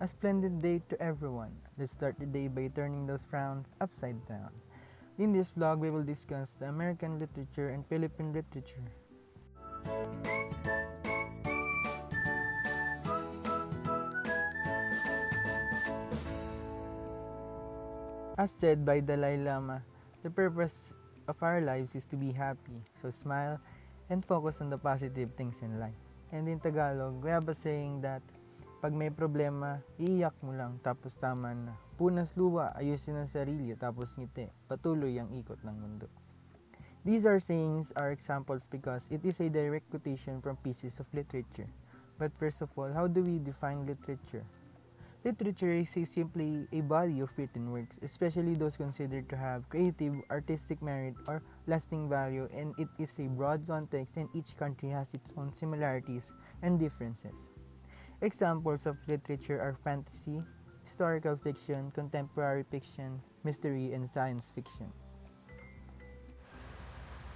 A splendid day to everyone. Let's start the day by turning those frowns upside down. In this vlog, we will discuss the American literature and Philippine literature. As said by Dalai Lama, the purpose of our lives is to be happy, so smile and focus on the positive things in life. And in Tagalog, we have a saying that pag may problema, iiyak mo lang tapos tama na. Punas luwa, ayusin ang sarili tapos ngiti. Patuloy ang ikot ng mundo. These are sayings are examples because it is a direct quotation from pieces of literature. But first of all, how do we define literature? Literature is simply a body of written works, especially those considered to have creative, artistic merit, or lasting value, and it is a broad context and each country has its own similarities and differences. Examples of literature are fantasy, historical fiction, contemporary fiction, mystery, and science fiction.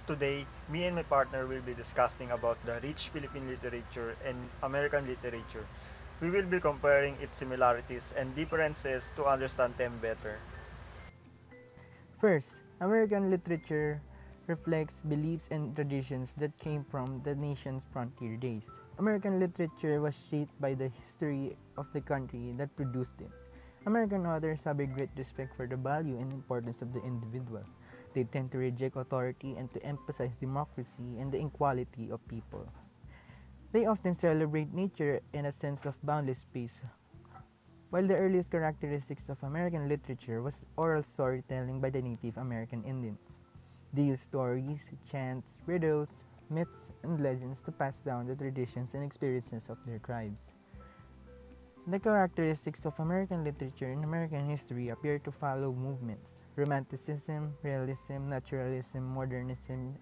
Today, me and my partner will be discussing about the rich Philippine literature and American literature. We will be comparing its similarities and differences to understand them better. First, American literature reflects beliefs and traditions that came from the nation's frontier days. American literature was shaped by the history of the country that produced it. American authors have a great respect for the value and importance of the individual. They tend to reject authority and to emphasize democracy and the equality of people. They often celebrate nature and a sense of boundless space. While the earliest characteristics of American literature was oral storytelling by the Native American Indians. They used stories, chants, riddles, myths, and legends to pass down the traditions and experiences of their tribes. The characteristics of American literature and American history appear to follow movements: Romanticism, Realism, Naturalism, Modernism,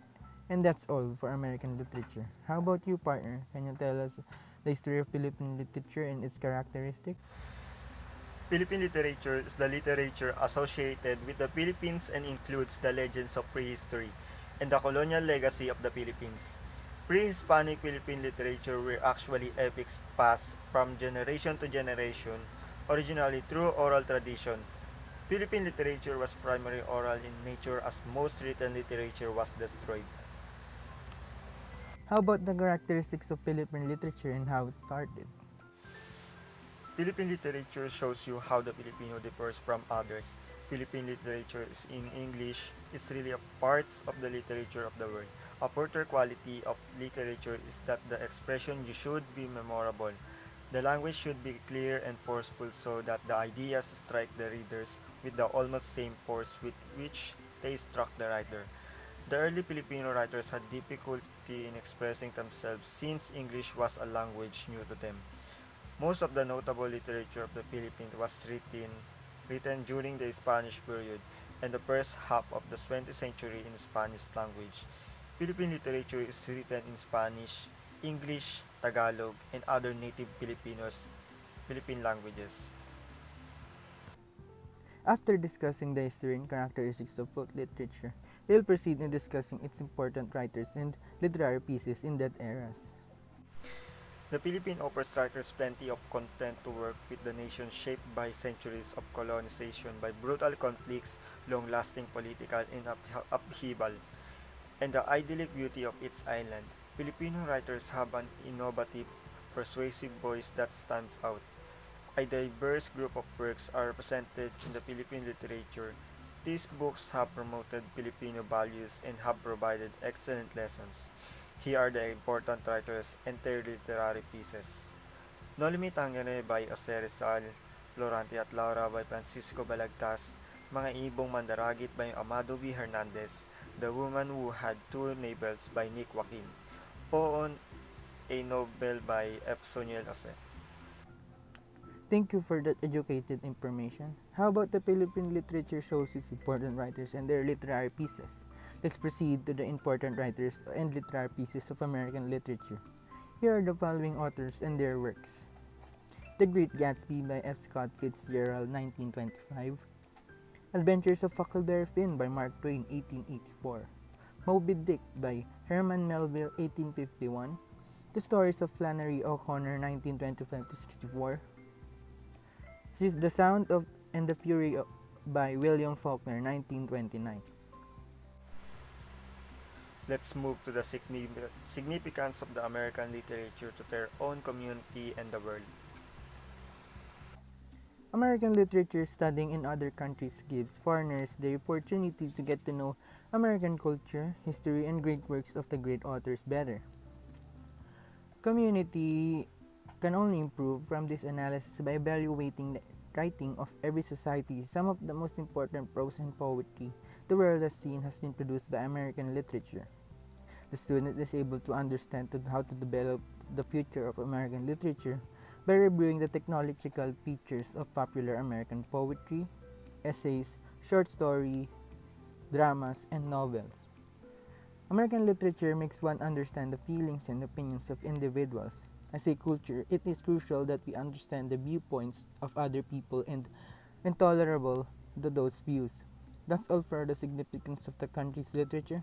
and that's all for American literature. How about you, partner? Can you tell us the history of Philippine literature and its characteristics? Philippine literature is the literature associated with the Philippines and includes the legends of prehistory and the colonial legacy of the Philippines. Pre-Hispanic Philippine literature were actually epics passed from generation to generation, originally through oral tradition. Philippine literature was primarily oral in nature as most written literature was destroyed. How about the characteristics of Philippine literature and how it started? Philippine literature shows you how the Filipino differs from others. Philippine literature is in English is really a parts of the literature of the world. A further quality of literature is that the expression you should be memorable. The language should be clear and forceful so that the ideas strike the readers with the almost same force with which they struck the writer. The early Filipino writers had difficulty in expressing themselves since English was a language new to them. Most of the notable literature of the Philippines was written during the Spanish period and the first half of the 20th century in Spanish language. Philippine literature is written in Spanish, English, Tagalog, and other native Philippine languages. After discussing the history and characteristics of both literature, we'll proceed in discussing its important writers and literary pieces in that eras. The Philippines offers writers plenty of content to work with the nation shaped by centuries of colonization by brutal conflicts, long-lasting political upheaval, and the idyllic beauty of its island. Filipino writers have an innovative, persuasive voice that stands out. A diverse group of works are represented in the Philippine literature. These books have promoted Filipino values and have provided excellent lessons. Here are the important writers and their literary pieces. No Limitangere by Jose Rizal, Florante at Laura by Francisco Balagtas, Mga Ibong Mandaragit by Amado V. Hernandez, The Woman Who Had Two Neighbors by Nick Joaquin, Poon, a novel by F. Soniel Jose. Thank you for that educated information. How about the Philippine literature shows its important writers and their literary pieces? Let's proceed to the important writers and literary pieces of American literature. Here are the following authors and their works. The Great Gatsby by F. Scott Fitzgerald, 1925. Adventures of Huckleberry Finn by Mark Twain, 1884. Moby Dick by Herman Melville, 1851. The Stories of Flannery O'Connor, 1925-64. This is The Sound of and the Fury by William Faulkner, 1929. Let's move to the significance of the American literature to their own community and the world. American literature studying in other countries gives foreigners the opportunity to get to know American culture, history, and great works of the great authors better. Community can only improve from this analysis by evaluating the writing of every society. Some of the most important prose and poetry the world has seen has been produced by American literature. The student is able to understand how to develop the future of American literature by reviewing the technological features of popular American poetry, essays, short stories, dramas, and novels. American literature makes one understand the feelings and opinions of individuals. As a culture, it is crucial that we understand the viewpoints of other people and intolerable to those views. That's all for the significance of the country's literature.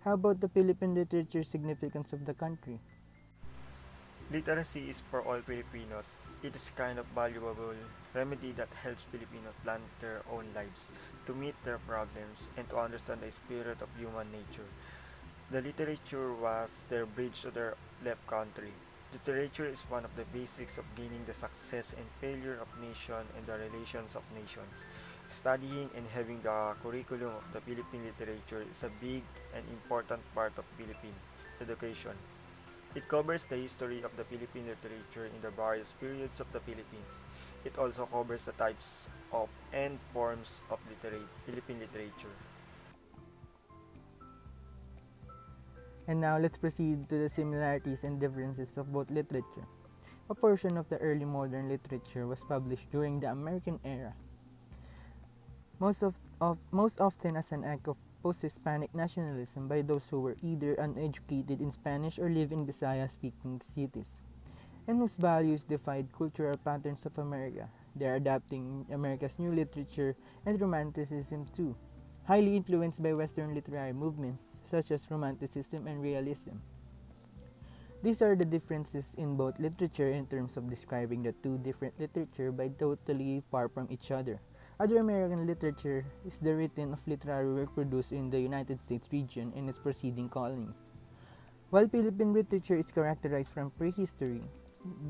How about the Philippine literature significance of the country? Literacy is for all Filipinos. It is kind of valuable remedy that helps Filipinos plan their own lives, to meet their problems, and to understand the spirit of human nature. The literature was their bridge to their left country. Literature is one of the basics of gaining the success and failure of nation and the relations of nations. Studying and having the curriculum of the Philippine literature is a big and important part of Philippine education. It covers the history of the Philippine literature in the various periods of the Philippines. It also covers the types of and forms of Philippine literature. And now let's proceed to the similarities and differences of both literature. A portion of the early modern literature was published during the American era, most often as an act of post-Hispanic nationalism by those who were either uneducated in Spanish or live in Bisaya-speaking cities, and whose values defied cultural patterns of America. They are adapting America's new literature and Romanticism too, highly influenced by Western literary movements such as Romanticism and Realism. These are the differences in both literature in terms of describing the two different literature by totally far from each other. Other American literature is the written of literary work produced in the United States region and its preceding colonies. While Philippine literature is characterized from prehistory,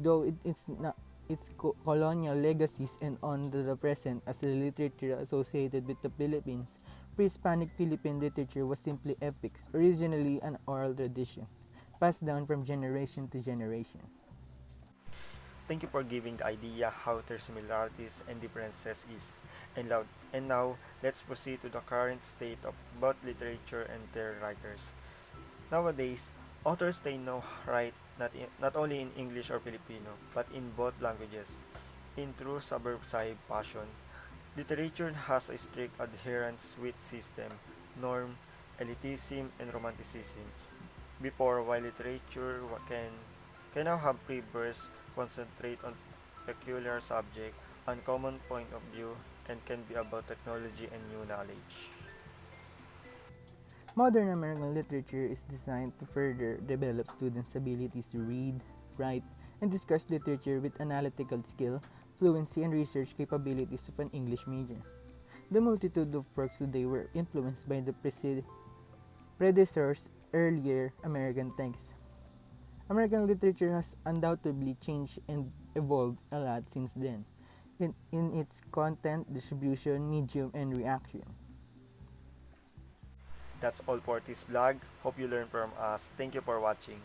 though it's not its colonial legacies and on to the present as the literature associated with the Philippines, pre-Hispanic Philippine literature was simply epics, originally an oral tradition, passed down from generation to generation. Thank you for giving the idea how their similarities and differences is. And now, let's proceed to the current state of both literature and their writers. Nowadays, authors they know write not only in English or Filipino, but in both languages. In true suburban fashion, literature has a strict adherence with system, norm, elitism, and romanticism. Before, while literature can now have free verse, concentrate on peculiar subject, uncommon point of view, and can be about technology and new knowledge. Modern American literature is designed to further develop students' abilities to read, write, and discuss literature with analytical skill, fluency, and research capabilities of an English major. The multitude of works today were influenced by the predecessors' earlier American texts. American literature has undoubtedly changed and evolved a lot since then, in its content, distribution, medium, and reaction. That's all for this vlog. Hope you learn from us. Thank you for watching.